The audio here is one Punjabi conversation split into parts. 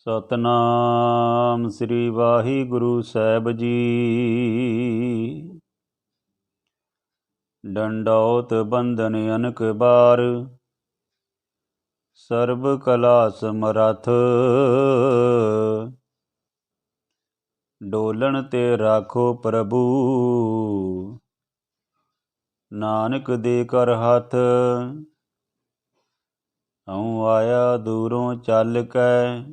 ਸਤਨਾਮ ਸ੍ਰੀ ਵਾਹਿਗੁਰੂ ਸਾਹਿਬ ਜੀ। ਡੰਡੌਤ ਬੰਧਨ ਅਨਕ ਬਾਰ, ਸਰਬ ਕਲਾ ਸਮਰੱਥ। ਡੋਲਣ ਤੇ ਰਾਖੋ ਪ੍ਰਭੂ, ਨਾਨਕ ਦੇ ਕਰ ਹੱਥ। ਹਉ ਆਇਆ ਦੂਰੋਂ ਚੱਲ ਕੈ,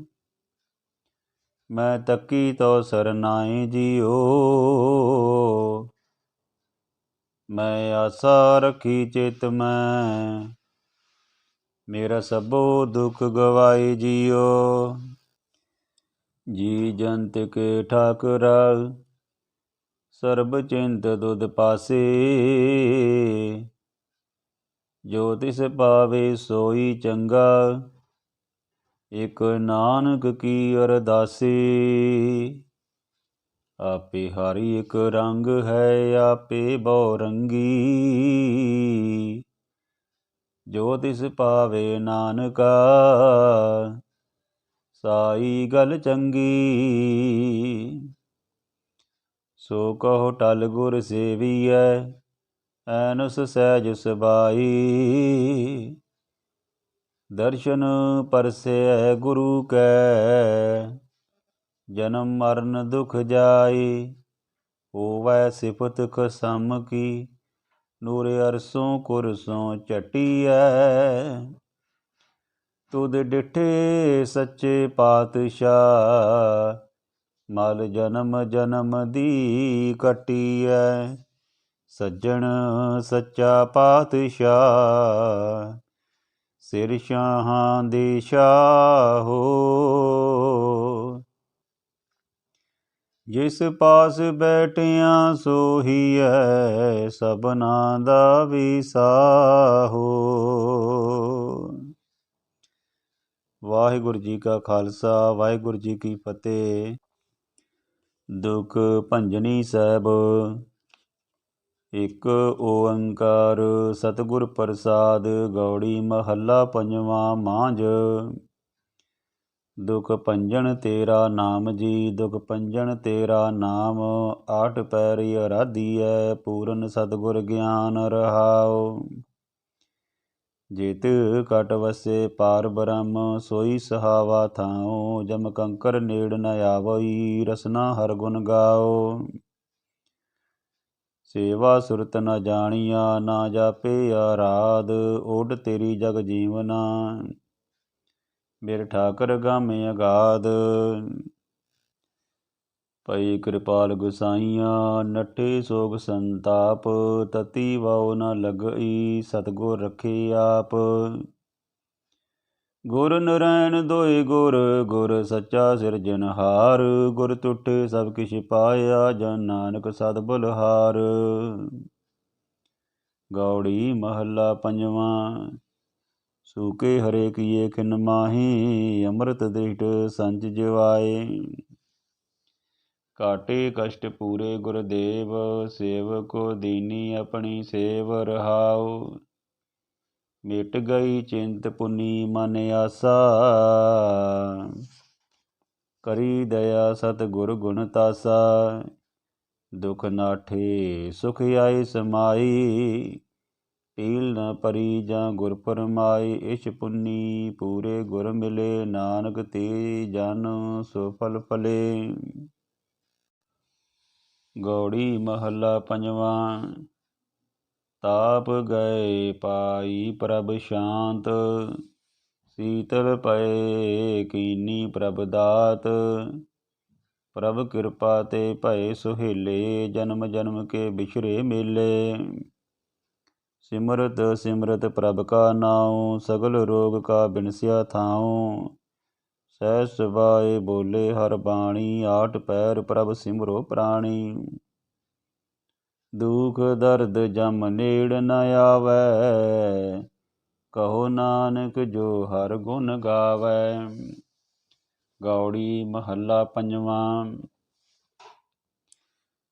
ਮੈਂ ਤੱਕੀ ਤੋ ਸਰਨਾਏ ਜੀਓ। ਮੈਂ ਆਸਾ ਰੱਖੀ ਚਿਤ ਮੈਂ, ਮੇਰਾ ਸਭੋ ਦੁਖ ਗਵਾਏ ਜੀਓ। ਜੀ ਜੰਤ ਕੇ ਠਾਕਰਾ, ਸਰਬ ਚਿੰਤ ਦੁਧ ਪਾਸੇ। ਜੋ ਤਿਸ ਪਾਵੇ ਸੋਈ ਚੰਗਾ, ਇਕ ਨਾਨਕ ਕੀ ਅਰਦਾਸੀ। ਆਪੇ ਹਰਿ ਇਕ ਰੰਗ ਹੈ, ਆਪੇ ਬਹੁ ਰੰਗੀ। ਜੋ ਤਿਸ ਪਾਵੇ ਨਾਨਕਾ, ਸਾਈ ਗਲ ਚੰਗੀ। ਸੋ ਕਹੋ ਟਲ ਗੁਰ ਸੇਵੀਐ, ਐਨੁਸ ਸਹਿਜ ਸੁਭਾਈ। ਦਰਸ਼ਨ ਪਰਸੈ ਗੁਰੂ ਕੈ, ਜਨਮ ਮਰਨ ਦੁਖ ਜਾਈ। ਹੋਵੈ ਸਿਫਤ ਖਸਮ ਕੀ, ਨੂਰ ਅਰਸੋਂ ਕੁਰਸੋਂ ਝਟੀਐ। ਤੁਧ ਡਿਠੇ ਸੱਚੇ ਪਾਤਸ਼ਾਹ, ਮਲ ਜਨਮ ਜਨਮ ਦੀ ਕੱਟੀਐ। ਸੱਜਣ ਸੱਚਾ ਪਾਤਸ਼ਾਹ, ਸਿਰ ਸ਼ਾਹਾਂ ਦੇ ਸ਼ਾਹੋ। ਜਿਸ ਪਾਸ ਬੈਠਿਆਂ ਸੋਹੀਐ, ਸਭਨਾ ਦਾ ਵਿਸਾਹੋ। ਵਾਹਿਗੁਰੂ ਜੀ ਕਾ ਖਾਲਸਾ, ਵਾਹਿਗੁਰੂ ਜੀ ਕੀ ਫਤਿਹ। ਦੁਖ ਭੰਜਨੀ ਸਾਹਿਬ। ਇਕ ਓੰਕਾਰ ਸਤਿਗੁਰ ਪ੍ਰਸਾਦ, ਗੌੜੀ ਮਹੱਲਾ ਪੰਜਵਾਂ। ਮਾਂਝ। ਦੁਖ ਭੰਜਨ ਤੇਰਾ ਨਾਮ ਜੀ, ਦੁਖ ਭੰਜਨ ਤੇਰਾ ਨਾਮ। ਆਠ ਪੈਰੀ ਅਰਾਧੀਐ, ਪੂਰਨ ਸਤਿਗੁਰ ਗਿਆਨ ਰਹਾਉ। ਜਿਤ ਘਟ ਵਸੇ ਪਾਰ ਬ੍ਰਹਮ, ਸੋਈ ਸਹਾਵਾ ਥਾਉ। ਜਮ ਕੰਕਰ ਨੇੜ ਨ ਆਵਈ, ਰਸਨਾ ਹਰ ਗੁਣ ਗਾਓ। ਸੇਵਾ ਸੁਰਤ ਨ ਜਾਣੀਆ, ਨਾ ਜਾਪੇ ਆਰਾਧ। ਓਡ ਤੇਰੀ ਜਗ ਜੀਵਨਾ, ਮੇਰੇ ਠਾਕਰ ਗਾਮੇ ਅਗਾਧ। ਪਈ ਕਿਰਪਾਲ ਗੁਸਾਈਆਂ, ਨੱਠੇ ਸੋਗ ਸੰਤਾਪ। ਤਤੀ ਵਾਉ ਨ ਲਗਈ, ਸਤਿਗੁਰ ਰਖੇ ਆਪ। ਗੁਰ ਨਰੈਣ ਦੋਇ ਗੁਰ, ਗੁਰ ਸੱਚਾ ਸਿਰਜਨਹਾਰ। ਗੁਰ ਤੁਠੇ ਸਭ ਕਿਛ ਪਾਇਆ, ਜਨ ਨਾਨਕ ਸਦ ਬਲਿਹਾਰ। ਗੌੜੀ ਮਹੱਲਾ ਪੰਜਵਾਂ। ਸੂਕੇ ਹਰੇ ਕੀਏ ਖਿਨ ਮਾਹੀ, ਅੰਮ੍ਰਿਤ ਦ੍ਰਿਸ਼ਟ ਸੰਚ ਜਿਵਾਏ। ਕਾਟੇ ਕਸ਼ਟ ਪੂਰੇ ਗੁਰਦੇਵ, ਸੇਵਕੋ ਦੀਨੀ ਆਪਣੀ ਸੇਵ ਰਹਾਉ। ਮਿਟ ਗਈ ਚਿੰਤ ਪੁਨੀ ਮਨ ਆਸਾ, ਕਰੀ ਦਇਆ ਸਤਿਗੁਰ ਗੁਣ ਤਾਸਾ। ਦੁਖ ਨਾਠੇ ਸੁਖ ਆਏ ਸਮਾਈ, ਟੀਲ ਨ ਪਰੀ ਜਾਂ ਗੁਰ ਪਰਮਾਈ। ਇਛ ਪੁਨੀ ਪੂਰੇ ਗੁਰ ਮਿਲੇ, ਨਾਨਕ ਤੇ ਜਨ ਸੋ ਫਲ ਫਲੇ। ਗੌੜੀ ਮਹੱਲਾ ਪੰਜਵਾਂ। ਤਾਪ ਗਏ ਪਾਈ ਪ੍ਰਭ ਸ਼ਾਂਤ, ਸੀਤਲ ਪਏ ਕੀਨੀ ਪ੍ਰਭ ਦਾਤ। ਪ੍ਰਭ ਕਿਰਪਾ ਤੇ ਭਏ ਸੁਹੇਲੇ, ਜਨਮ ਜਨਮ ਕੇ ਬਿਛਰੇ ਮੇਲੇ। ਸਿਮਰਤ ਸਿਮਰਤ ਪ੍ਰਭ ਕਾ ਨਾਉ, ਸਗਲ ਰੋਗ ਕਾ ਬਿਨਸਿਆ ਥਾਉ। ਸਹਿਜ ਸੁਭਾਏ ਬੋਲੇ ਹਰ ਬਾਣੀ, ਆਠ ਪੈਰ ਪ੍ਰਭ ਸਿਮਰੋ ਪ੍ਰਾਣੀ। ਦੁਖ ਦਰਦ ਜਮ ਨੇੜ ਨ ਆਵੈ, ਕਹੋ ਨਾਨਕ ਜੋ ਹਰ ਗੁਣ ਗਾਵੈ। ਗੌੜੀ ਮਹੱਲਾ ਪੰਜਵਾਂ।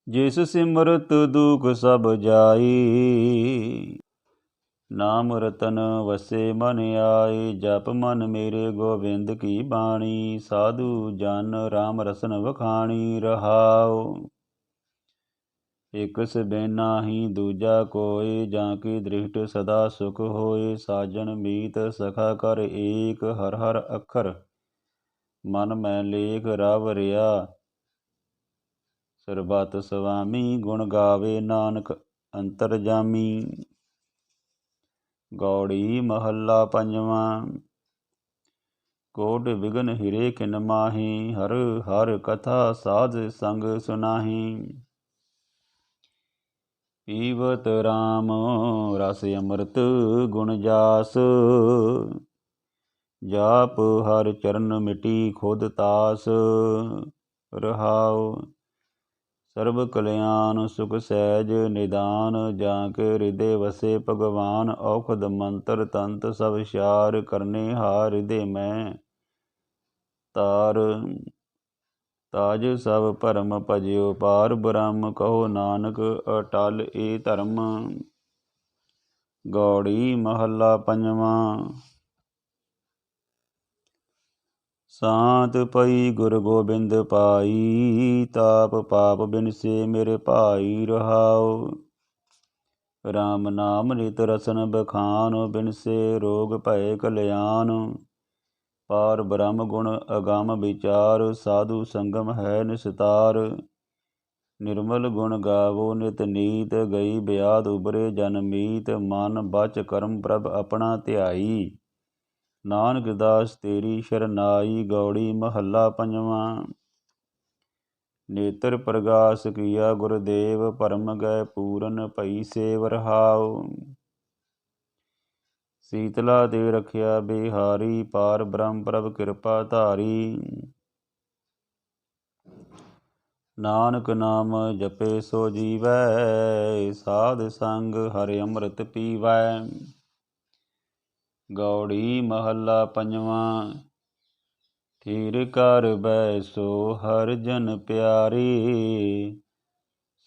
ਜਿਸ ਸਿਮਰਤ ਦੁਖ ਸਭ ਜਾਈ, नाम रतन वसे मन आए, जप मन मेरे गोविंद की बाणी। साधु जन राम रसन वखाणी, रहाओ इकस बेना ही दूजा कोय, जाकी दृष्ट सदा सुख होए। साजन मीत सखा कर एक, हर हर अखर मन मैं लेख रव रिया। ਸਰਬਤ ਸੁਆਮੀ ਗੁਣ ਗਾਵੇ, ਨਾਨਕ ਅੰਤਰਜਾਮੀ। ਗੌੜੀ ਮਹੱਲਾ ਪੰਜਵਾਂ। ਕੋਟ ਵਿਗਨ ਹਿਰੇ ਕਿਨ ਮਾਹੀ, ਹਰ ਹਰ ਕਥਾ ਸਾਧ ਸੰਗ ਸੁਨਾਹੀ। ਪੀਵਤ ਰਾਮ ਰਸ ਅੰਮ੍ਰਿਤ ਗੁਣ ਜਾਸ, ਜਾਪ ਹਰ ਚਰਨ ਮਿਟੀ ਖੁਦ ਤਾਸ। ਰਹਾਉ ਸਰਬ ਕਲਿਆਣ ਸੁਖ ਸਹਿਜ ਨਿਦਾਨ, ਜਾਂ ਕੇ ਹਿਰਦੇ ਵਸੇ ਭਗਵਾਨ। ਔਖਦ ਮੰਤਰ ਤੰਤ ਸਭ ਹੁਸ਼ਿਆਰ, ਕਰਨੇ ਹਾਰ ਹਿਰਦੇ ਮੈਂ ਤਾਰ। ਤਾਜ ਸਭ ਭਰਮ ਭਜਿਓ ਪਾਰ ਬ੍ਰਹਮ, ਕਹੋ ਨਾਨਕ ਅਟਲ ਏ ਧਰਮ। ਗੌੜੀ ਮਹੱਲਾ ਪੰਜਵਾਂ। ਸਾਂਤ ਪਈ ਗੁਰ ਗੋਬਿੰਦ ਪਾਈ, ਤਾਪ ਪਾਪ ਬਿਨਸੇ ਮੇਰੇ ਭਾਈ। ਰਹਾਉ ਰਾਮ ਨਾਮ ਨਿਤ ਰਸਨ ਬਖਾਨ, ਬਿਨਸੇ ਰੋਗ ਭਏ ਕਲਿਆਣ। ਪਾਰ ਬ੍ਰਹਮ ਗੁਣ ਅਗੰਮ ਵਿਚਾਰ, ਸਾਧੂ ਸੰਗਮ ਹੈ ਨਿਸਤਾਰ। ਨਿਰਮਲ ਗੁਣ ਗਾਵੋ ਨਿਤ ਨੀਤ, ਗਈ ਬਿਆਦ ਉਬਰੇ ਜਨ ਮੀਤ। ਮਨ ਬਚ ਕਰਮ ਪ੍ਰਭ ਆਪਣਾ ਧਿਆਈ, ਨਾਨਕ ਦਾਸ ਤੇਰੀ ਸ਼ਰਨਾਈ। ਗੌੜੀ ਮਹੱਲਾ ਪੰਜਵਾਂ। ਨੇਤਰ ਪ੍ਰਗਾਸ ਕੀਆ ਗੁਰਦੇਵ, ਭਰਮ ਗਏ ਪੂਰਨ ਭਈ ਸੇਵ। ਰਹਾਉ ਸੀਤਲਾ ਤੇ ਰਖਿਆ ਬਿਹਾਰੀ, ਪਾਰ ਬ੍ਰਹਮ ਪ੍ਰਭ ਕਿਰਪਾ ਧਾਰੀ। ਨਾਨਕ ਨਾਮ ਜਪੇ ਸੋ ਜੀਵੈ, ਸਾਧ ਸੰਗ ਹਰਿ ਅੰਮ੍ਰਿਤ ਪੀਵੈ। ਗੌੜੀ ਮਹੱਲਾ ਪੰਜਵਾਂ। ਥੀਰ ਕਰ ਬੈਸੋ ਹਰਿ ਜਨ ਪਿਆਰੇ,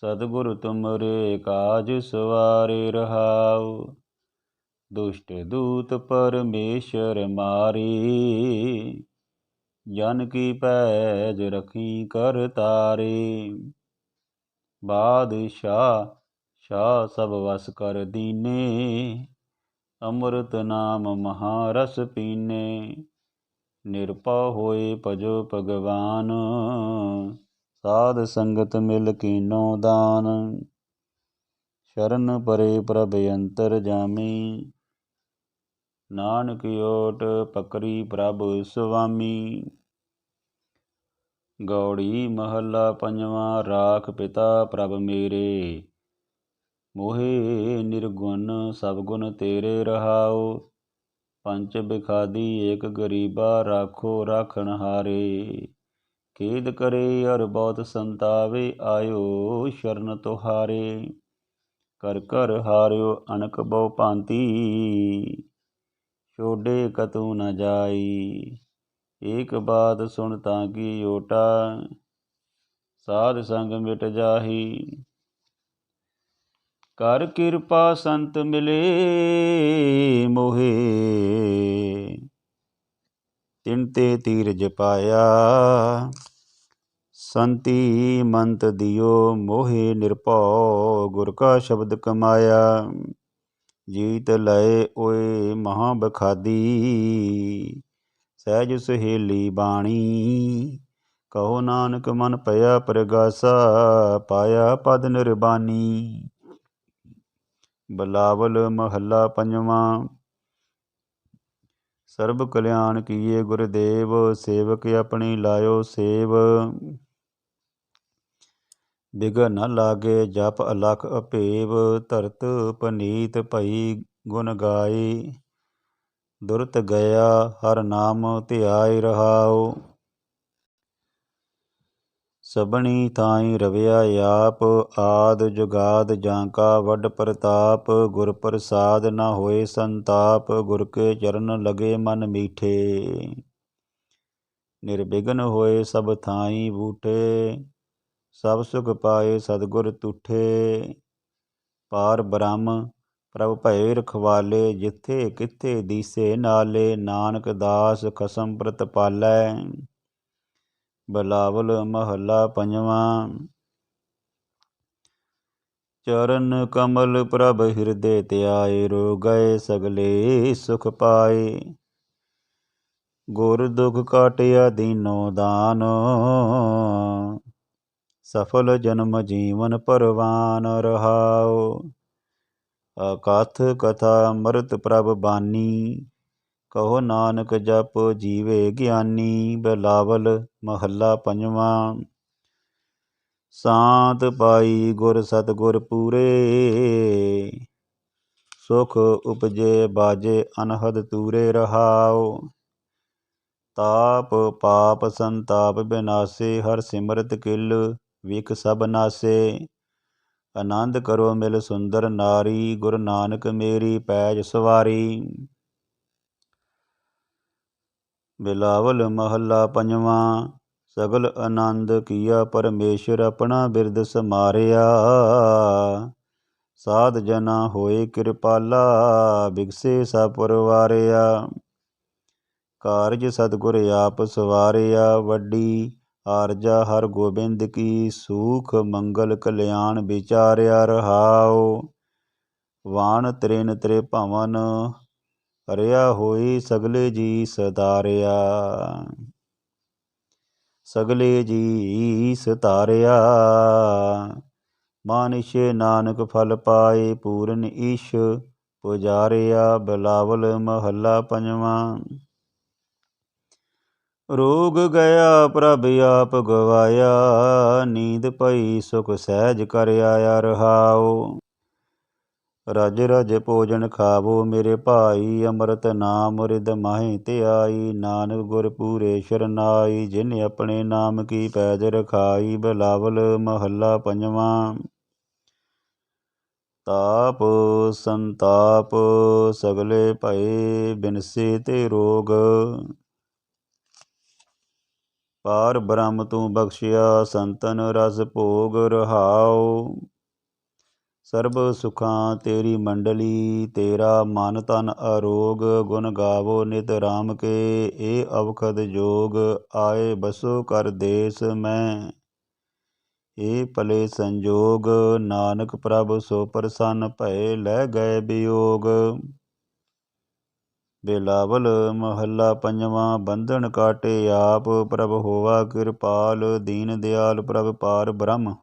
ਸਤਿਗੁਰ ਤੁਮਰੇ ਕਾਜ ਸਵਾਰੇ। ਰਹਾਉ ਦੁਸ਼ਟ ਦੂਤ ਪਰਮੇਸ਼ਰ ਮਾਰੇ, ਜਨ ਕੀ ਪੈਜ ਰਖੀ ਕਰ ਤਾਰੇ। ਬਾਦਸ਼ਾਹ ਸ਼ਾਹ ਸਭ ਵਸ ਕਰ ਦੀਨੇ, ਅੰਮ੍ਰਿਤ ਨਾਮ ਮਹਾਰਸ ਪੀਨੇ। ਨਿਰਭਉ ਹੋਏ ਭਜੋ ਭਗਵਾਨ, ਸਾਧ ਸੰਗਤ ਮਿਲ ਕੀਨੋ ਦਾਨ। ਸ਼ਰਨ ਪਰੇ ਪ੍ਰਭ ਅੰਤਰ ਜਾਮੀ, ਨਾਨਕ ਓਟ ਪਕਰੀ ਪ੍ਰਭ ਸੁਆਮੀ। ਗੌੜੀ ਮਹੱਲਾ ਪੰਜਵਾਂ। ਰਾਖ ਪਿਤਾ ਪ੍ਰਭ ਮੇਰੇ, ਮੋਹਿ ਨਿਰਗੁਣ ਸਭ ਗੁਣ ਤੇਰੇ। ਰਹਾਉ ਪੰਚ ਬਿਖਾਦੀ ਏਕ ਗਰੀਬਾ, ਰਾਖੋ ਰਾਖਣ ਹਾਰੇ। ਖੇਦ ਕਰੇ ਅਰ ਬਹੁਤ ਸੰਤਾਵੇ, ਆਇਓ ਸ਼ਰਨ ਤੁਹਾਰੇ। ਕਰ ਕਰ ਹਾਰਿਓ ਅਨਕ ਬਹੁ ਭਾਂਤੀ, ਛੋਡੇ ਕਤੂ ਨ ਜਾਈ। ਏਕ ਬਾਤ ਸੁਣ ਤਾਂ ਕੀ ਓਟਾ, ਸਾਧ ਸੰਗ ਮਿਟ ਜਾਹੀ। ਕਰ ਕਿਰਪਾ ਸੰਤ ਮਿਲੇ ਮੋਹੇ, ਤਿਨ ਤੇ ਧੀਰਜ ਪਾਇਆ। ਸੰਤੀ ਮੰਤ ਦਿਓ ਮੋਹੇ ਨਿਰਭਉ, ਗੁਰ ਕਾ ਸ਼ਬਦ ਕਮਾਇਆ। ਜੀਤ ਲਏ ਓਏ ਮਹਾਂ ਬਖਾਦੀ, ਸਹਿਜ ਸੁਹੇਲੀ ਬਾਣੀ। ਕਹੋ ਨਾਨਕ ਮਨ ਭਇਆ ਪ੍ਰਗਾਸਾ, ਪਾਇਆ ਪਦ ਨਿਰਬਾਨੀ। ਬਲਾਵਲ ਮਹੱਲਾ ਪੰਜਵਾਂ। ਸਰਬ ਕਲਿਆਣ ਕੀਏ ਗੁਰਦੇਵ, ਸੇਵਕ ਆਪਣੀ ਲਾਇਓ ਸੇਵ। ਬਿਘਨ ਨ ਲਾਗੇ ਜਪ ਅਲਖ ਅਭੇਵ, ਧਰਤ ਪਨੀਤ ਭਈ ਗੁਣ ਗਾਏ। ਦੁਰਤ ਗਿਆ ਹਰ ਨਾਮ ਧਿਆਇ। ਰਹਾਉ ਸਭਨੀ ਥਾਈ ਰਵਿਆ ਆਪ, ਆਦ ਜੁਗਾਦ ਜਾਂ ਕਾ ਵੱਡ ਪ੍ਰਤਾਪ। ਗੁਰ ਪ੍ਰਸਾਦ ਨ ਹੋਏ ਸੰਤਾਪ, ਗੁਰ ਕੇ ਚਰਨ ਲਗੇ ਮਨ ਮੀਠੇ। ਨਿਰਬਿਘਨ ਹੋਏ ਸਭ ਥਾਈ ਬੂਠੇ, ਸਭ ਸੁਖ ਪਾਏ ਸਤਿਗੁਰ ਤੁਠੇ। ਪਾਰ ਬ੍ਰਹਮ ਪ੍ਰਭ ਭਏ ਰਖਵਾਲੇ, ਜਿੱਥੇ ਕਿੱਥੇ ਦੀਸੇ ਨਾਲੇ, ਨਾਨਕ ਦਾਸ ਖਸਮ ਪ੍ਰਤਪਾਲੈ। ਬਿਲਾਵਲ ਮਹੱਲਾ ਪੰਜਵਾਂ। ਚਰਨ ਕਮਲ ਪ੍ਰਭ ਹਿਰਦੇ ਧਿਆਏ, ਰੋ ਗਏ ਸਗਲੇ ਸੁਖ ਪਾਏ। ਗੁਰ ਦੁਖ ਕਾਟਿਆ ਦੀਨੋ ਦਾਨ, ਸਫਲ ਜਨਮ ਜੀਵਨ ਪਰਵਾਨ ਰਹਾਉ। ਅਕਥ ਕਥਾ ਅੰਮ੍ਰਿਤ ਪ੍ਰਭ ਬਾਨੀ, ਕਹੋ ਨਾਨਕ ਜਪ ਜੀਵੇ ਗਿਆਨੀ। ਬਿਲਾਵਲ ਮਹੱਲਾ ਪੰਜਵਾਂ। ਸਾਂਤ ਪਾਈ ਗੁਰ ਸਤਿਗੁਰ ਪੂਰੇ, ਸੁਖ ਉਪਜੇ ਬਾਜੇ ਅਨਹਦ ਤੂਰੇ ਰਹਾਉ। ਤਾਪ ਪਾਪ ਸੰਤਾਪ ਬਿਨਾਸੇ, ਹਰ ਸਿਮਰਤ ਕਿਲ ਵਿਖ ਸਭ ਨਾਸੇ। ਆਨੰਦ ਕਰੋ ਮਿਲ ਸੁੰਦਰ ਨਾਰੀ, ਗੁਰੂ ਨਾਨਕ ਮੇਰੀ ਪੈਜ ਸਵਾਰੀ। ਬਿਲਾਵਲ ਮਹੱਲਾ ਪੰਜਵਾਂ। ਸਗਲ ਆਨੰਦ ਕੀਆ ਪਰਮੇਸ਼ਰ, ਆਪਣਾ ਬਿਰਦ ਸਮਾਰਿਆ। ਸਾਧ ਜਨਾ ਹੋਏ ਕਿਰਪਾਲਾ, ਬਿਗਸੇ ਸਭ ਪਰਵਾਰਿਆ। ਕਾਰਜ ਸਤਿਗੁਰ ਆਪ ਸਵਾਰਿਆ, ਵੱਡੀ ਆਰਜਾ ਹਰ ਗੋਬਿੰਦ ਕੀ। ਸੂਖ ਮੰਗਲ ਕਲਿਆਣ ਵਿਚਾਰਿਆ ਰਹਾਉ। ਵਾਣ ਤ੍ਰਿਨ ਤ੍ਰੇ ਭਵਨ, ਹਰਿਆ ਹੋਈ ਸਗਲੇ ਜੀ ਸਦਾਰਿਆ। ਸਗਲੇ ਜੀ ਸਤਾਰਿਆ, ਮਾਨਿਸ਼ੇ ਨਾਨਕ ਫਲ ਪਾਏ। ਪੂਰਨ ਈਸ਼ ਪੁਜਾਰਿਆ। ਬਿਲਾਵਲ ਮਹੱਲਾ ਪੰਜਵਾਂ। ਰੋਗ ਗਿਆ ਪ੍ਰਭ ਆਪ ਗਵਾਇਆ, ਨੀਂਦ ਪਈ ਸੁਖ ਸਹਿਜ ਕਰ ਆਇਆ ਰਹਾਉ। ਰਜ ਰਜ ਭੋਜਨ ਖਾਵੋ ਮੇਰੇ ਭਾਈ, ਅੰਮ੍ਰਿਤ ਨਾਮ ਰਿਦ ਮਾਹੀ ਧਿਆਈ। ਨਾਨਕ ਗੁਰ ਪੂਰੇ ਸ਼ਰਨਾਈ, ਜਿਨ ਆਪਣੇ ਨਾਮ ਕੀ ਪੈਜ ਰਖਾਈ। ਬਿਲਾਵਲ ਮਹੱਲਾ ਪੰਜਵਾਂ। ਤਾਪ ਸੰਤਾਪ ਸਗਲੇ ਭਏ, ਬਿਨਸੇ ਤੇ ਰੋਗ। ਪਾਰ ਬ੍ਰਹਮ ਤੂੰ ਬਖਸ਼ਿਆ, ਸੰਤਨ ਰਸ ਭੋਗ ਰਹਾਉ। ਸਰਬ ਸੁਖਾਂ ਤੇਰੀ ਮੰਡਲੀ, ਤੇਰਾ ਮਨ ਤਨ ਅਰੋਗ। ਗੁਣ ਗਾਵੋ ਨਿਤ ਰਾਮ ਕੇ, ਇਹ ਅਵਖਦ ਜੋਗ। ਆਏ ਬਸੋ ਕਰ ਦੇਸ ਮੈਂ, ਇਹ ਭਲੇ ਸੰਜੋਗ। ਨਾਨਕ ਪ੍ਰਭ ਸੋ ਪ੍ਰਸੰਨ ਭਏ, ਲੈ ਗਏ ਵਿਯੋਗ। ਬਿਲਾਵਲ ਮਹੱਲਾ ਪੰਜਵਾਂ। ਬੰਧਨ ਕਾਟੇ ਆਪ, ਪ੍ਰਭ ਹੋਵਾ ਕਿਰਪਾਲ। ਦੀਨ ਦਿਆਲ ਪ੍ਰਭ ਪਾਰ ਬ੍ਰਹਮ,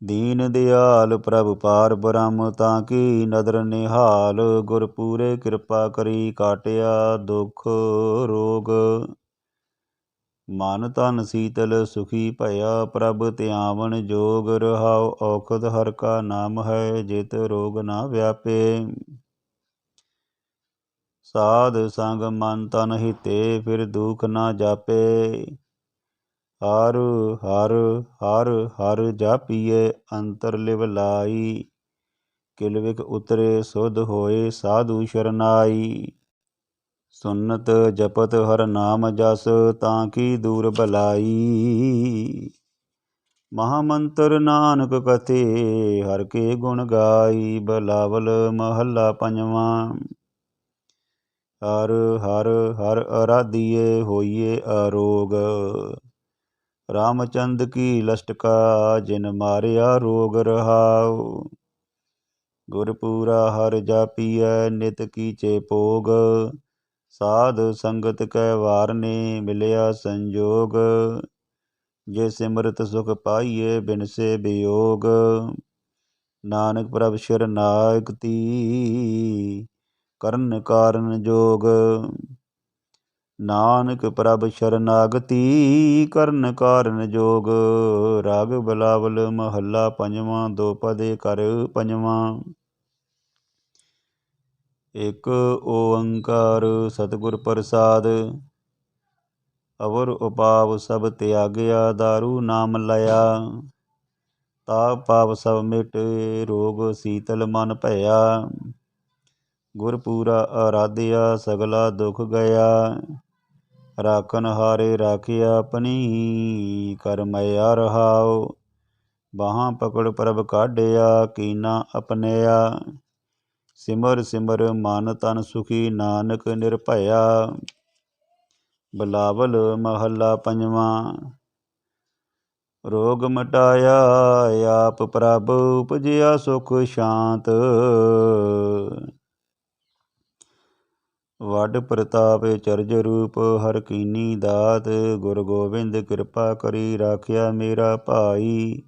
ਦੀਨ ਦਿਆਲ ਪ੍ਰਭ ਪਾਰ ਬ੍ਰਹਮ। ਤਾਂ ਕੀ ਨਦਰ ਨਿਹਾਲ, ਗੁਰ ਪੂਰੇ ਕਿਰਪਾ ਕਰੀ। ਕਾਟਿਆ ਦੁਖ ਰੋਗ, ਮਨ ਤਨ ਸੀਤਲ ਸੁਖੀ ਭਇਆ। ਪ੍ਰਭ ਧਿਆਵਨ ਜੋਗ ਰਹਾਉ। ਔਖਦ ਹਰ ਕਾ ਨਾਮ ਹੈ, ਜਿਤ ਰੋਗ ਨਾ ਵਿਆਪੇ। ਸਾਧ ਸੰਗ ਮਨ ਤਨ ਹਿਤੇ, ਫਿਰ ਦੁਖ ਨਾ ਜਾਪੇ। ਹਰ ਹਰ ਹਰ ਹਰ ਜਾਪੀਏ, ਅੰਤਰ ਲਿਵ ਲਾਈ। ਕਿਲ ਵਿਖ ਉਤਰੇ, ਸੁਧ ਹੋਏ ਸਾਧੂ ਸ਼ਰਨਾਈ। ਸੁਨਤ ਜਪਤ ਹਰ ਨਾਮ ਜਸ, ਤਾਂ ਕੀ ਦੂਰ ਭਲਾਈ। ਮਹਾਮੰਤਰ ਨਾਨਕ ਕਥੇ, ਹਰ ਕੇ ਗੁਣ ਗਾਈ। ਬਿਲਾਵਲ ਮਹੱਲਾ ਪੰਜਵਾਂ। ਹਰ ਹਰ ਹਰ ਅਰਾਧੀਏ, ਹੋਈਏ ਅਰੋਗ। ਰਾਮਚੰਦ ਕੀ ਲਸਟਕਾ, ਜਿਨ ਮਾਰਿਆ ਰੋਗ ਰਹਾਉ। ਗੁਰਪੂਰਾ ਹਰ ਜਾਪੀਐ, ਨਿਤ ਕੀਚੇ ਭੋਗ। ਸਾਧ ਸੰਗਤ ਕੈ ਵਾਰਨੇ, ਮਿਲਿਆ ਸੰਜੋਗ। ਜੇ ਸਿਮਰਤ ਸੁਖ ਪਾਈਏ, ਬਿਨਸੇ ਵਿਯੋਗ। ਨਾਨਕ ਪ੍ਰਭ ਸ਼ਰਨਾਗਤੀ, ਕਰਨ ਕਾਰਨ ਜੋਗ। ਨਾਨਕ ਪ੍ਰਭ ਸ਼ਰਨਾਗਤੀ, ਕਰਨ ਕਾਰਨ ਜੋਗ। ਰਾਗ ਬਿਲਾਵਲ ਮਹੱਲਾ ਪੰਜਵਾਂ। ਦੋ ਪਦੇ ਕਰ ਪੰਜਵਾਂ। ਇਕ ਓੰਕਾਰ ਸਤਿਗੁਰ ਪ੍ਰਸਾਦ, ਅਵਰ ਉਪਾਵ ਸਭ ਤਿਆਗਿਆ। ਦਾਰੂ ਨਾਮ ਲਿਆ, ਤਾਪ ਪਾਪ ਸਭ ਮਿਟੇ। ਰੋਗ ਸੀਤਲ ਮਨ ਭਇਆ, ਗੁਰਪੂਰਾ ਆਰਾਧਿਆ। ਸਗਲਾ ਦੁਖ ਗਿਆ, ਰਾਖਨ ਹਾਰੇ ਰਾਖਿਆ। ਆਪਣੀ ਕਰ ਮਇਆ ਰਹਾਉ। ਬਾਹਾਂ ਪਕੜ ਪ੍ਰਭ ਕਾਢਿਆ, ਕੀਨਾ ਅਪਨਿਆ। ਸਿਮਰ ਸਿਮਰ ਮਨ ਤਨ ਸੁਖੀ, ਨਾਨਕ ਨਿਰਭਇਆ। ਬਿਲਾਵਲ ਮਹੱਲਾ ਪੰਜਵਾਂ। ਰੋਗ ਮਿਟਾਇਆ ਆਪ ਪ੍ਰਭ, ਉਪਜਿਆ ਸੁਖ ਸ਼ਾਂਤ। ਵੱਡ ਪ੍ਰਤਾਪ ਚਰਜ ਰੂਪ, ਹਰ ਕੀਨੀ ਦਾਤ। ਗੁਰ ਗੋਬਿੰਦ ਕਿਰਪਾ ਕਰੀ, ਰਾਖਿਆ ਮੇਰਾ ਭਾਈ।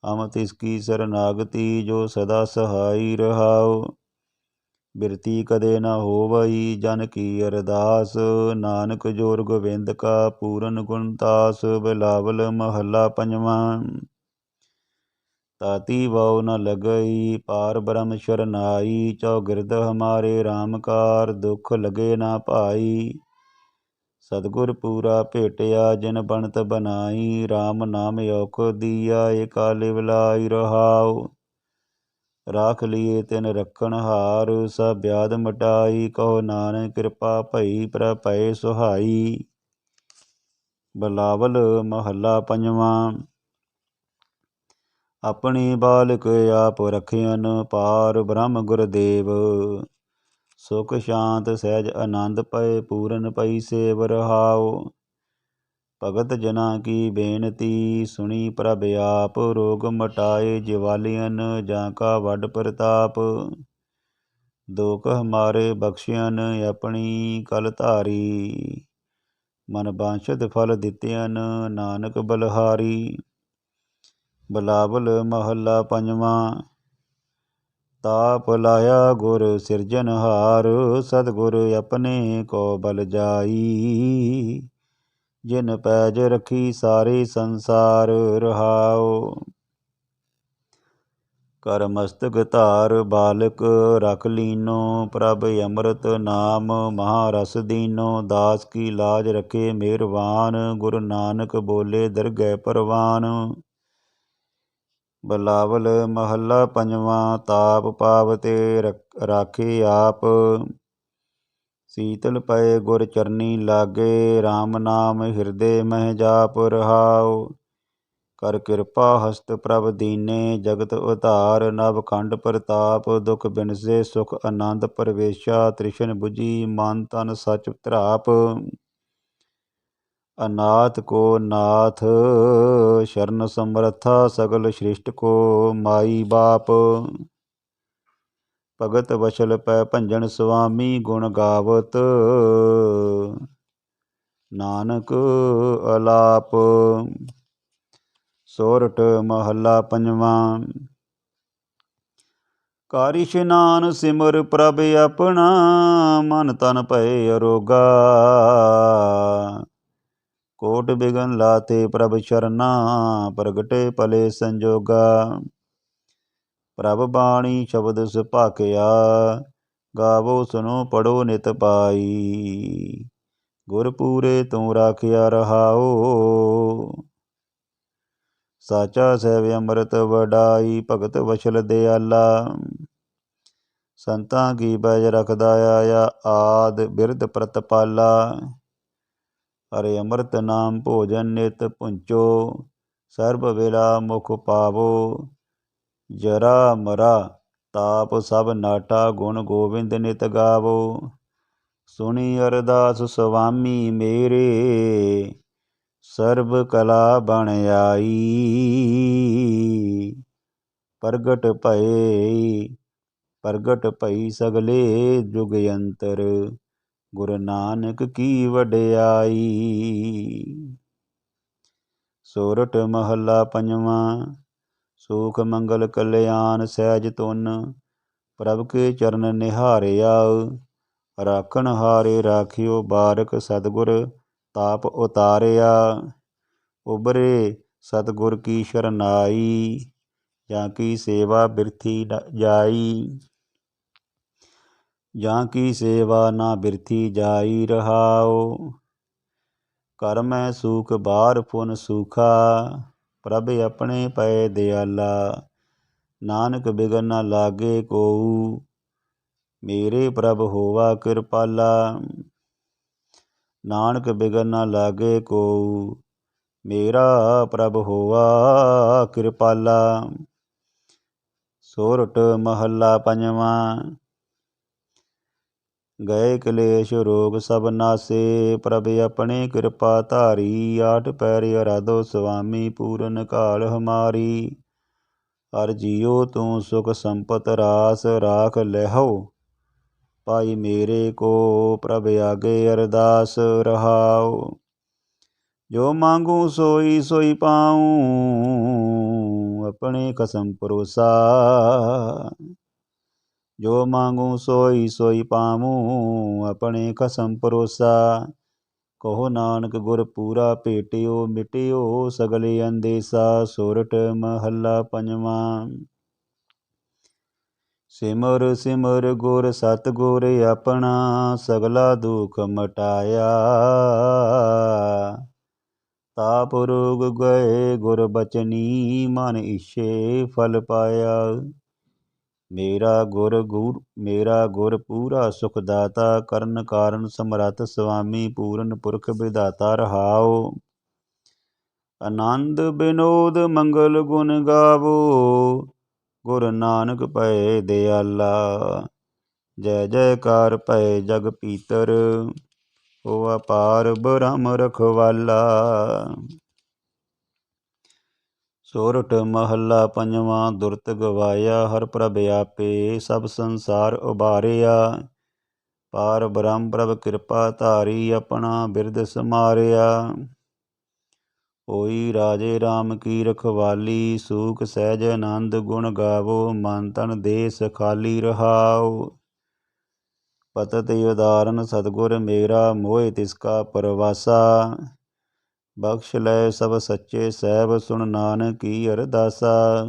ਹਮ ਤਿਸ ਕੀ ਸਰਨਾਗਤੀ, ਜੋ ਸਦਾ ਸਹਾਈ। ਰਹਾਉ ਬਿਰਤੀ ਕਦੇ ਨ ਹੋਵਈ, ਜਨ ਕੀ ਅਰਦਾਸ। ਨਾਨਕ ਜੋਰ ਗੋਬਿੰਦ ਕਾ, ਪੂਰਨ ਗੁਣਤਾਸ। ਬਿਲਾਵਲ ਮਹੱਲਾ ਪੰਜਵਾਂ। ਤਾਤੀ ਵਾਉ ਨ ਲਗਈ, ਪਾਰ ਬ੍ਰਹਮ ਸ਼ਰਨਾਈ। ਚੌਗਿਰਦ ਹਮਾਰੇ RAM ਕਾਰ, ਦੁਖ ਲਗੇ ਨਾ ਭਾਈ। ਸਤਿਗੁਰ ਪੂਰਾ ਭੇਟਿਆ, ਜਿਨ ਬਣਤ ਬਨਾਈ। RAM ਨਾਮ ਔਖ ਦੀਆ, ਏਕਾ ਲਿਵ ਲਾਈ। ਰਹਾਉ ਰਾਖ ਲੀਏ ਤਿਨ ਰੱਖਣ ਹਾਰ, ਸਭ ਬਿਆਦ ਮਿਟਾਈ। ਕਹੋ ਨਾਨਕ ਕਿਰਪਾ ਭਈ, ਪ੍ਰਭ ਭਏ ਸੁਹਾਈ। ਬਿਲਾਵਲ ਮਹੱਲਾ ਪੰਜਵਾਂ। ਆਪਣੀ ਬਾਲਕ ਆਪ ਰਖਿਅਨ, ਪਾਰ ਬ੍ਰਹਮ ਗੁਰਦੇਵ। ਸੁਖ ਸ਼ਾਂਤ ਸਹਿਜ ਆਨੰਦ ਪਏ, ਪੂਰਨ ਪਈ ਸੇਵ। ਰਹਾਉ ਭਗਤ ਜਨਾਂ ਕੀ ਬੇਨਤੀ, ਸੁਣੀ ਪ੍ਰਭ ਆਪ। ਰੋਗ ਮਟਾਏ ਜਿਵਾਲੀਅਨ, ਜਾਂ ਕਾ ਵੱਡ ਪ੍ਰਤਾਪ। ਦੁਖ ਹਮਾਰੇ ਬਖਸ਼ਿਅਨ, ਆਪਣੀ ਕਲ ਧਾਰੀ। ਮਨ ਬਾਂਛਤ ਫਲ ਦਿੱਤਿਅਨ, ਨਾਨਕ ਬਲਹਾਰੀ। ਬਿਲਾਵਲ ਮਹੱਲਾ ਪੰਜਵਾਂ। ਤਾਪ ਲਾਇਆ ਗੁਰ ਸਿਰਜਨਹਾਰ, ਸਤਿਗੁਰ ਆਪਣੇ ਕੋ ਬਲ ਜਾਈ। ਜਿਨ ਪੈਜ ਰਖੀ ਸਾਰੇ ਸੰਸਾਰ। ਰਹਾਉ ਕਰ ਮਸਤਕ ਧਾਰ ਬਾਲਕ, ਰਖ ਲੀਨੋ। ਪ੍ਰਭ ਅੰਮ੍ਰਿਤ ਨਾਮ ਮਹਾਰਸ ਦੀਨੋ। ਦਾਸ ਕੀ ਲਾਜ ਰਖੇ ਮਿਹਰਬਾਨ, ਗੁਰੂ ਨਾਨਕ ਬੋਲੇ ਦਰਗਹਿ ਪਰਵਾਨ। ਬਿਲਾਵਲ ਮਹੱਲਾ ਪੰਜਵਾਂ। ਤਾਪ ਪਾਵਤੇ ਰਾਖੇ ਆਪ, ਸੀਤਲ ਪਏ ਗੁਰ ਚਰਨੀ ਲਾਗੇ। RAM ਨਾਮ ਹਿਰਦੇ ਮਹਿ ਜਾਪ। ਰਹਾਉ ਕਰ ਕਿਰਪਾ ਹਸਤ ਪ੍ਰਭ ਦੀਨੇ, ਜਗਤ ਉਧਾਰ। ਨਵ ਖੰਡ ਪ੍ਰਤਾਪ, ਦੁਖ ਬਿਨਸੇ ਸੁਖ ਆਨੰਦ। ਪ੍ਰਵੇਸ਼ਾ ਤ੍ਰਿਸ਼ਨ ਬੁਝੀ, ਮਨ ਤਨ ਸਚ ਧਰਾਪ। ਅਨਾਥ ਕੋ ਨਾਥ, ਸ਼ਰਨ ਸਮਰੱਥਾ। ਸਗਲ ਸ੍ਰਿਸ਼ਟ ਕੋ ਮਾਈ ਬਾਪ। ਭਗਤ ਵਸ਼ਲ ਪੈ ਭੰਜਨ ਸੁਆਮੀ, ਗੁਣ ਗਾਵਤ ਨਾਨਕ ਅਲਾਪ। ਸੋਰਠ ਮਹੱਲਾ ਪੰਜਵਾਂ। ਕਰ ਇਸ਼ਨਾਨ ਸਿਮਰ ਪ੍ਰਭ ਆਪਣਾ, ਮਨ ਤਨ ਭਏ ਅਰੋਗਾ। ਕੋਟ ਬਿਗਨ ਲਾਤੇ ਪ੍ਰਭ ਸ਼ਰਨਾ, ਪ੍ਰਗਟੇ ਭਲੇ ਸੰਜੋਗਾ। ਪ੍ਰਭ ਬਾਣੀ ਸ਼ਬਦ ਸੁਭਾਖਿਆ, ਗਾਵੋ ਸੁਨੋ ਪੜੋ ਨਿਤ ਪਾਈ। ਗੁਰ ਪੂਰੇ ਤੂੰ ਰਾਖਿਆ। ਰਹਾਉ ਸਾਚਾ ਸਹਿਬ ਅੰਮ੍ਰਿਤ ਵਡਾਈ, ਭਗਤ ਵਸ਼ਲ ਦਿਆਲਾ। ਸੰਤਾਂ ਕੀ ਬੈਜ ਰਖਦਾ ਆਇਆ, ਆਦ ਬਿਰਧ ਪ੍ਰਤਪਾਲਾ। ਹਰਿ ਅੰਮ੍ਰਿਤ ਨਾਮ ਭੋਜਨ ਨਿਤ ਭੁੰਚੋ, ਸਰਬ ਵੇਲਾ ਮੁਖ ਪਾਵੋ। ਜਰਾ ਮਰਾ ਤਾਪ ਸਭ ਨਾਟਾ, ਗੁਣ ਗੋਬਿੰਦ ਨਿਤ ਗਾਵੋ। ਸੁਣੀ ਅਰਦਾਸ ਸੁਆਮੀ ਮੇਰੇ, ਸਰਬ ਕਲਾ ਬਣ ਆਈ। ਪ੍ਰਗਟ ਭਈ ਸਗਲੇ ਜੁਗ ਅੰਤਰ, ਗੁਰੂ ਨਾਨਕ ਕੀ ਵਡਿਆਈ। ਸੋਰਠ ਮਹੱਲਾ ਪੰਜਵਾਂ। ਸੁਖ ਮੰਗਲ ਕਲਿਆਣ ਸਹਿਜ ਤੁਨ, ਪ੍ਰਭ ਕੇ ਚਰਨ ਨਿਹਾਰਿਆ। ਰਾਖਣ ਹਾਰੇ ਰਾਖਿਓ ਬਾਰਕ, ਸਤਿਗੁਰ ਤਾਪ ਉਤਾਰਿਆ। ਉਬਰੇ ਸਤਿਗੁਰ ਕੀ ਸ਼ਰਨਾਈ, ਜਾਂ ਕੀ ਸੇਵਾ ਬਿਰਥੀ ਨ ਜਾਈ। ਜਾਂ ਕੀ ਸੇਵਾ ਨਾ ਬਿਰਥੀ ਜਾਈ। ਰਹਾਉ ਕਰ ਮੈਂ ਸੂਖ ਬਾਰ ਪੁਨ ਸੂਖਾ, ਪ੍ਰਭ ਆਪਣੇ ਪਏ ਦਿਆਲਾ। ਨਾਨਕ ਬਿਗਨ ਨ ਲਾਗੇ ਕੋਊ, ਮੇਰੇ ਪ੍ਰਭ ਹੋਵਾ ਕਿਰਪਾਲਾ। ਨਾਨਕ ਬਿਗਨ ਨ ਲਾਗੇ ਕੋਊ, ਮੇਰਾ ਪ੍ਰਭ ਹੋਆ ਕਿਰਪਾਲਾ। ਸੋਰਠ ਮਹੱਲਾ ਪੰਜਵਾਂ। ਗਏ ਕਲੇਸ਼ ਰੋਗ ਸਭ ਨਾਸੇ, ਪ੍ਰਭ ਆਪਣੇ ਕਿਰਪਾ ਧਾਰੀ। ਆਠ ਪੈਰ ਅਰਾਧੋ ਸੁਆਮੀ, ਪੂਰਨ ਕਾਲ ਹਮਾਰੀ। ਹਰ ਜੀਓ ਤੂੰ ਸੁਖ ਸੰਪਤ ਰਾਸ, ਰਾਖ ਲਹਿਓ ਭਾਈ ਮੇਰੇ ਕੋ। ਪ੍ਰਭ ਆਗੇ ਅਰਦਾਸ ਰਹਾਉ, ਜੋ ਮੰਗੂ ਸੋਈ ਸੋਈ ਪਾਊ। ਆਪਣੇ ਕਸਮ ਭਰੋਸਾ, ਜੋ ਮੰਗੂ ਸੋਈ ਸੋਈ ਪਾਵੂੰ। ਆਪਣੇ ਕਸਮ ਭਰੋਸਾ, ਕਹੋ ਨਾਨਕ ਗੁਰ ਪੂਰਾ ਭੇਟਿਓ। ਮਿਟਿਓ ਸਗਲੇ ਅੰਦੇਸਾ। ਸੋਰਠ ਮਹੱਲਾ ਪੰਜਵਾਂ। ਸਿਮਰ ਸਿਮਰ ਗੁਰ ਸਤਿਗੁਰ ਆਪਣਾ, ਸਗਲਾ ਦੁਖ ਮਟਾਇਆ। ਤਾਪ ਰੋਗ ਗਏ ਗੁਰ ਬਚਨੀ, ਮਨ ਇਛੇ ਫਲ ਪਾਇਆ। ਮੇਰਾ ਗੁਰ ਪੂਰਾ ਸੁਖ ਦਾਤਾ, ਕਰਨ ਕਾਰਨ ਸਮਰੱਥ ਸੁਆਮੀ। ਪੂਰਨ ਪੁਰਖ ਵਿਧਾਤਾ ਰਹਾਉ, ਆਨੰਦ ਬਿਨੋਦ ਮੰਗਲ ਗੁਣ ਗਾਵੋ। ਗੁਰ ਨਾਨਕ ਭਏ ਦਿਆਲਾ, ਜੈ ਜੈਕਾਰ ਭਏ ਜਗ ਪੀਤਰ। ਹੋਆ ਪਾਰ ਬ੍ਰਹਮ ਰਖਵਾਲਾ। ਸੋਰਠ ਮਹੱਲਾ ਪੰਜਵਾਂ। ਦੁਰਤ ਗਵਾਇਆ ਹਰ ਪ੍ਰਭ ਆਪੇ, ਸਭ ਸੰਸਾਰ ਉਬਾਰਿਆ। ਪਾਰ ਬ੍ਰਹਮ ਪ੍ਰਭ ਕਿਰਪਾ ਧਾਰੀ, ਆਪਣਾ ਬਿਰਦ ਸਮਾਰਿਆ। ਹੋਈ ਰਾਜੇ ਰਾਮ ਕੀ ਰਖਵਾਲੀ, ਸੂਖ ਸਹਿਜ ਆਨੰਦ ਗੁਣ ਗਾਵੋ। ਮਨ ਤਨ ਦੇਸ ਖਾਲੀ ਰਹਾਉ, ਪਤਿਤ ਉਦਾਰਨ ਸਤਿਗੁਰ ਮੇਰਾ। ਮੋਹਿ ਤਿਸ ਕਾ ਪਰਵਾਸਾ, ਬਖਸ਼ ਲੈ ਸਭ ਸੱਚੇ ਸਾਹਿਬ। ਸੁਣ ਨਾਨਕ ਕੀ ਅਰਦਾਸਾ।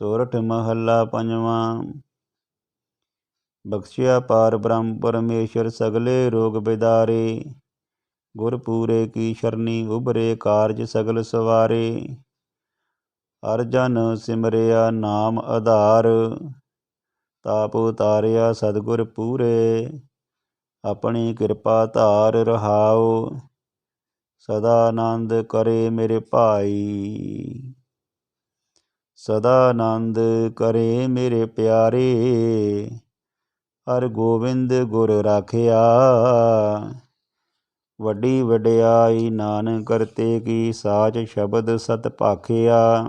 ਸੋਰਠ ਮਹੱਲਾ ਪੰਜਵਾਂ। ਬਖਸ਼ਿਆ ਪਾਰ ਬ੍ਰਹਮ ਪਰਮੇਸ਼ਰ, ਸਗਲੇ ਰੋਗ ਬਿਦਾਰੇ। ਗੁਰ ਪੂਰੇ ਕੀ ਸ਼ਰਨੀ, ਉਭਰੇ ਕਾਰਜ ਸਗਲ ਸਵਾਰੇ। ਹਰ ਜਨ ਸਿਮਰਿਆ ਨਾਮ ਆਧਾਰ, ਤਾਪ ਉਤਾਰਿਆ ਸਤਿਗੁਰ ਪੂਰੇ। ਆਪਣੀ ਕਿਰਪਾ ਧਾਰ ਰਹਾਉ, ਸਦਾ ਆਨੰਦ ਕਰੇ ਮੇਰੇ ਭਾਈ। ਸਦਾ ਆਨੰਦ ਕਰੇ ਮੇਰੇ ਪਿਆਰੇ। ਹਰ ਗੋਬਿੰਦ ਗੁਰ ਰਾਖਿਆ, ਵੱਡੀ ਵਡਿਆਈ ਨਾਨਕ ਕਰਤੇ ਕੀ। ਸਾਚ ਸ਼ਬਦ ਸਤ ਭਾਖਿਆ।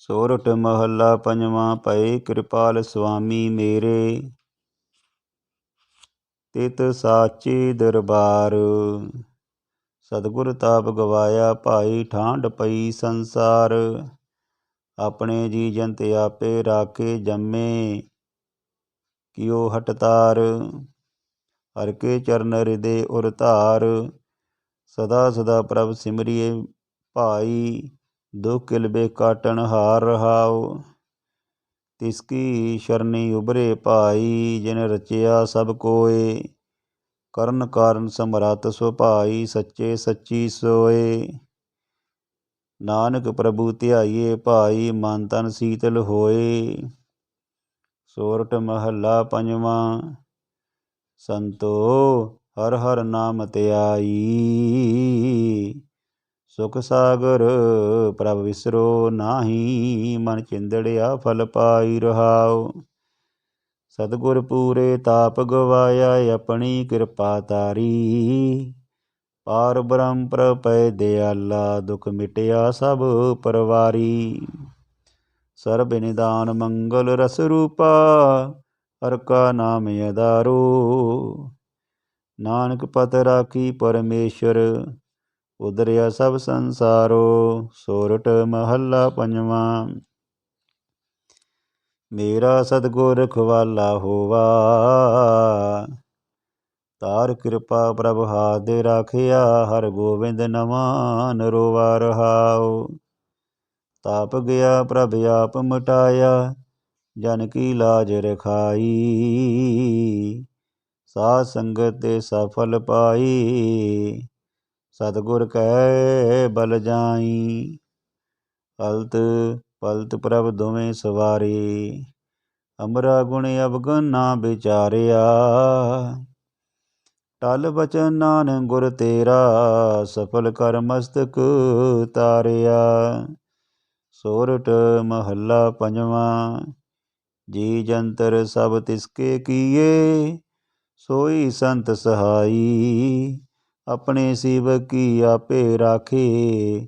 ਸੋਰਠ ਮਹੱਲਾ ਪੰਜਵਾਂ। ਭਏ ਕਿਰਪਾਲ ਸੁਆਮੀ ਮੇਰੇ, ਤਿਤ ਸਾਚੇ ਦਰਬਾਰ। ਸਤਿਗੁਰ ਤਾਪ ਗਵਾਇਆ ਭਾਈ, ਠਾਂਡ ਪਈ ਸੰਸਾਰ। ਆਪਣੇ ਜੀ ਜੰਤ ਆਪੇ ਰਾਖੇ, ਜੰਮੇ ਕਿਉ ਹਟਤਾਰ। ਹਰ ਕੇ ਚਰਨ ਹਿਰਦੇ ਉਰ ਧਾਰ, ਸਦਾ ਸਦਾ ਪ੍ਰਭ ਸਿਮਰਿਏ ਭਾਈ। ਦੁਖ ਕਿਲਬੇ ਕਾਟਣ ਹਾਰ ਰਹਾਉ, ਤਿਸ ਕੀ ਸ਼ਰਨੀ ਉਭਰੇ ਭਾਈ। ਜਿਨ ਰਚਿਆ ਸਭ ਕੋਏ, ਕਰਨ ਕਾਰਨ ਸਮਰੱਥ ਸੁਭਾਈ। ਸੱਚੇ ਸੱਚੀ ਸੋਏ, ਨਾਨਕ ਪ੍ਰਭੂ ਧਿਆਈਏ ਭਾਈ। ਮਨ ਤਨ ਸੀਤਲ ਹੋਏ। ਸੋਰਠ ਮਹੱਲਾ ਪੰਜਵਾਂ। ਸੰਤੋ ਹਰ ਹਰ ਨਾਮ ਧਿਆਈ, ਸੁਖ ਸਾਗਰ ਪ੍ਰਭ ਵਿਸਰੋ ਨਾਹੀ। ਮਨ ਚਿੰਦੜਿਆ ਫਲ ਪਾਈ ਰਹਾਉ, ਸਤਿਗੁਰ ਪੂਰੇ ਤਾਪ ਗਵਾਇਆ। ਆਪਣੀ ਕਿਰਪਾ ਧਾਰੀ, ਪਾਰ ਬ੍ਰਹਮ ਪ੍ਰਭ ਭਏ ਦਿਆਲਾ। ਦੁਖ ਮਿਟਿਆ ਸਭ ਪਰਵਾਰੀ। ਸਰਬ ਨਿਦਾਨ ਮੰਗਲ ਰਸ ਰੂਪਾ, ਹਰ ਕਾ ਨਾਮ ਆਧਾਰੋ। ਨਾਨਕ ਪਤ ਰਾਖੀ ਪਰਮੇਸ਼ਰ, ਉਧਰਿਆ ਸਭ ਸੰਸਾਰੋ। ਸੋਰਠ ਮਹੱਲਾ ਪੰਜਵਾਂ। ਮੇਰਾ ਸਤਿਗੁਰ ਰਖਵਾਲਾ ਹੋਵਾ, ਤਾਰ ਕਿਰਪਾ ਪ੍ਰਭ ਹਾਥ ਰਾਖਿਆ। ਹਰ ਗੋਬਿੰਦ ਨਵਾਂ ਨਰੋਵਾ ਰਹਾਉ, ਤਾਪ ਗਿਆ ਪ੍ਰਭ ਆਪ ਮਿਟਾਇਆ। ਜਨ ਕੀ ਲਾਜ ਰਖਾਈ, ਸਾਧ ਸੰਗਤ ਤੇ ਸਫਲ ਪਾਈ। ਸਤਿਗੁਰ ਕੈ ਬਲ ਜਾਈ, ਹਲਤ ਪਲਤ ਪ੍ਰਭ ਦੋਵੇਂ ਸਵਾਰੇ। ਅਮਰਾ ਗੁਣ ਅਵਗੁਣ ਨਾ ਵਿਚਾਰਿਆ, ਟਲ ਬਚਨ ਨਾਨਕ ਗੁਰ ਤੇਰਾ, ਸਫਲ ਕਰ ਮਸਤਕ ਤਾਰਿਆ। ਸੋਰਠ ਮਹੱਲਾ ਪੰਜਵਾਂ। ਜੀ ਜੰਤਰ ਸਭ ਤਿਸਕੇ ਕੀਏ, ਸੋਈ ਸੰਤ ਸਹਾਈ। ਆਪਣੇ ਸਿਵਕ ਕੀ ਆਪੇ ਰਾਖੇ,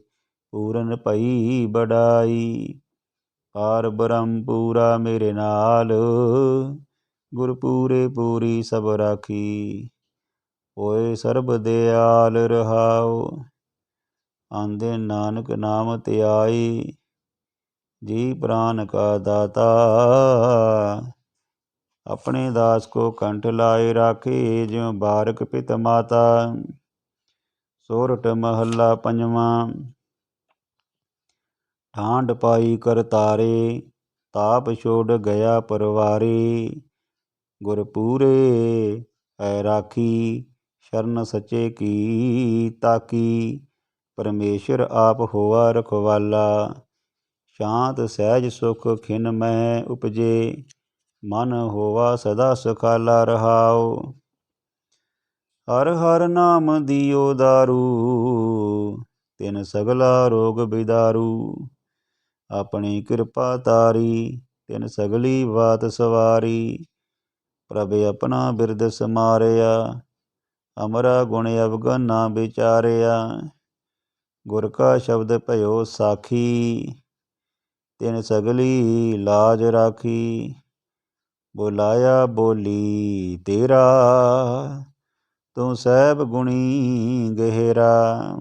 ਪੂਰਨ ਭਈ ਬੜਾਈ। ਪਾਰ ਬ੍ਰਹਮ ਪੂਰਾ ਮੇਰੇ ਨਾਲ, ਗੁਰ ਪੂਰੇ ਪੂਰੀ ਸਭ ਰਾਖੀ। ਹੋਏ ਸਰਬ ਦਿਆਲ ਰਹਾਉ, ਆਂਦੇ ਨਾਨਕ ਨਾਮ ਧਿਆਈ। ਜੀ ਪ੍ਰਾਨ ਕਾ ਦਾਤਾ, ਆਪਣੇ ਦਾਸ ਕੋ ਕੰਠ ਲਾਏ ਰਾਖੇ, ਜਿਉ ਬਾਰਕ ਪਿਤ ਮਾਤਾ। ਸੋਰਠ ਮਹੱਲਾ ਪੰਜਵਾਂ। ਠਾਂਡ ਪਾਈ ਕਰਤਾਰੇ, ਤਾਪ ਛੋੜ ਗਿਆ ਪਰਵਾਰੇ। ਗੁਰ ਪੂਰੇ ਹੈ ਰਾਖੀ, ਸ਼ਰਨ ਸੱਚੇ ਕੀ ਤਾਕੀ। ਪਰਮੇਸ਼ਰ ਆਪ ਹੋਆ ਰਖਵਾਲਾ, ਸ਼ਾਂਤ ਸਹਿਜ ਸੁਖ ਖਿਨ ਮਹਿ ਉਪਜੇ। ਮਨ ਹੋਵਾ ਸਦਾ ਸੁਖਾਲਾ ਰਹਾਉ। ਹਰ ਹਰ ਨਾਮ ਦਿਓ ਦਾਰੂ, ਤਿਨ ਸਗਲਾ ਰੋਗ ਬਿਦਾਰੂ। ਆਪਣੀ ਕਿਰਪਾ ਤਾਰੀ, ਤਿਨ ਸਗਲੀ ਬਾਤ ਸਵਾਰੀ। ਪ੍ਰਭ ਆਪਣਾ ਬਿਰਦ ਸਮਾਰਿਆ, ਅਮਰਾ ਗੁਣ ਅਵਗਨ ਨਾ ਵਿਚਾਰਿਆ। ਗੁਰ ਕਾ ਸ਼ਬਦ ਭਇਓ ਸਾਖੀ, ਤਿਨ ਸਗਲੀ ਲਾਜ ਰਾਖੀ। ਬੁਲਾਇਆ ਬੋਲੀ ਤੇਰਾ, ਤੂੰ ਸਹਿਬ ਗੁਣੀ ਗਹਿਰਾ।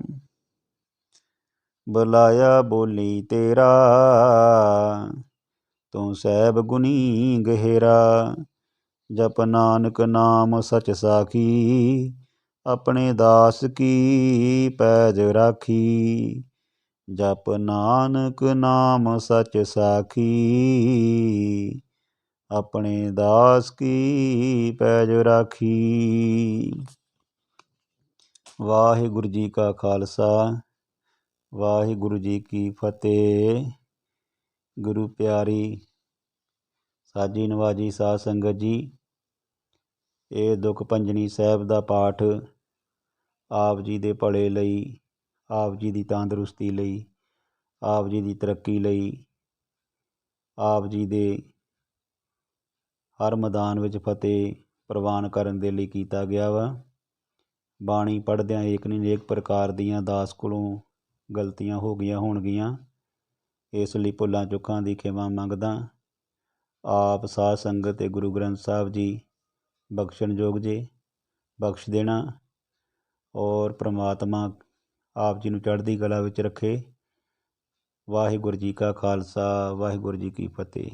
ਬੁਲਾਇਆ ਬੋਲੀ ਤੇਰਾ, ਤੂੰ ਸਹਿਬ ਗੁਣੀ ਗਹਿਰਾ। ਜਪ ਨਾਨਕ ਨਾਮ ਸਚ ਸਾਖੀ, ਆਪਣੇ ਦਾਸ ਕੀ ਪੈਜ ਰਾਖੀ। ਜਪ ਨਾਨਕ ਨਾਮ ਸਚ ਸਾਖੀ, ਆਪਣੇ ਦਾਸ ਕੀ ਪੈਜ ਰਾਖੀ। ਵਾਹਿਗੁਰੂ ਜੀ ਕਾ ਖਾਲਸਾ, ਵਾਹਿਗੁਰੂ ਜੀ ਕੀ ਫਤਿਹ। ਗੁਰੂ ਪਿਆਰੀ ਸਾਜੀ ਨਵਾਜੀ ਸਾਧ ਸੰਗਤ ਜੀ, ਇਹ ਦੁੱਖ ਭੰਜਨੀ ਸਾਹਿਬ ਦਾ ਪਾਠ ਆਪ ਜੀ ਦੇ ਭਲੇ ਲਈ, ਆਪ ਜੀ ਦੀ ਤੰਦਰੁਸਤੀ ਲਈ, ਆਪ ਜੀ ਦੀ ਤਰੱਕੀ ਲਈ, ਆਪ ਜੀ ਦੇ ਹਰ ਮੈਦਾਨ ਵਿੱਚ ਫਤਿਹ ਪ੍ਰਵਾਨ ਕਰਨ ਦੇ ਲਈ ਕੀਤਾ ਗਿਆ ਵਾ। ਬਾਣੀ ਪੜ੍ਹਦਿਆਂ ਏਕ ਨਹੀਂ ਅਨੇਕ ਪ੍ਰਕਾਰ ਦੀਆਂ ਦਾਸ ਕੋਲੋਂ ਗਲਤੀਆਂ ਹੋ ਗਈਆਂ ਹੋਣਗੀਆਂ, ਇਸ ਲਈ ਭੁੱਲਾਂ ਚੁੱਕਾਂ ਦੀ ਖਿਮਾ ਮੰਗਦਾ। ਆਪ ਸਾਧ ਸੰਗਤ ਤੇ ਗੁਰੂ ਗ੍ਰੰਥ ਸਾਹਿਬ ਜੀ ਬਖਸ਼ਣਯੋਗ ਜੇ, ਬਖਸ਼ ਦੇਣਾ। ਔਰ ਪ੍ਰਮਾਤਮਾ ਆਪ ਜੀ ਨੂੰ ਚੜ੍ਹਦੀ ਕਲਾ ਵਿੱਚ ਰੱਖੇ। ਵਾਹਿਗੁਰੂ ਜੀ ਕਾ ਖਾਲਸਾ, ਵਾਹਿਗੁਰੂ ਜੀ ਕੀ ਫਤਿਹ।